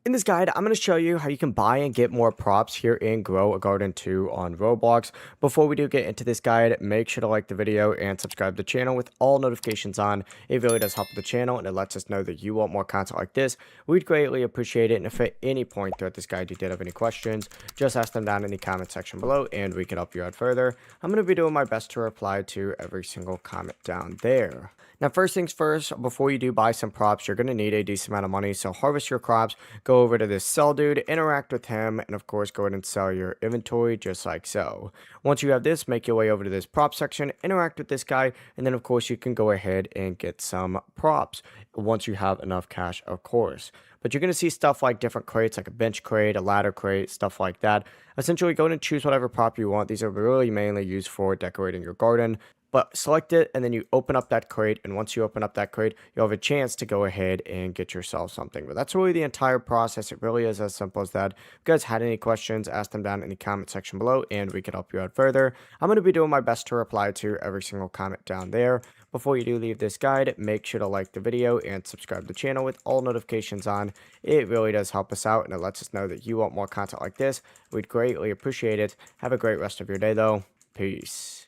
In this guide, I'm going to show you how you can buy and get more props here in Grow a Garden 2 on Roblox. Before we do get into this guide, make sure to like the video and subscribe to the channel with all notifications on. It really does help the channel and it lets us know that you want more content like this. We'd greatly appreciate it. And if at any point throughout this guide you did have any questions, just ask them down in the comment section below and we can help you out further. I'm going to be doing my best to reply to every single comment down there. Now, first things first, before you do buy some props, you're going to need a decent amount of money. So harvest your crops, go over to this sell dude, interact with him, and of course, go ahead and sell your inventory just like so. Once you have this, make your way over to this prop section, interact with this guy, and then of course, you can go ahead and get some props once you have enough cash, of course. But you're going to see stuff like different crates, like a bench crate, a ladder crate, stuff like that. Essentially, go ahead and choose whatever prop you want. These are really mainly used for decorating your garden. But select it and then you open up that crate, and once you open up that crate, you'll have a chance to go ahead and get yourself something. But that's really the entire process. It really is as simple as that. If you guys had any questions, ask them down in the comment section below and we can help you out further. I'm going to be doing my best to reply to every single comment down there. Before you do leave this guide, make sure to like the video and subscribe to the channel with all notifications on. It really does help us out and it lets us know that you want more content like this. We'd greatly appreciate it. Have a great rest of your day though. Peace.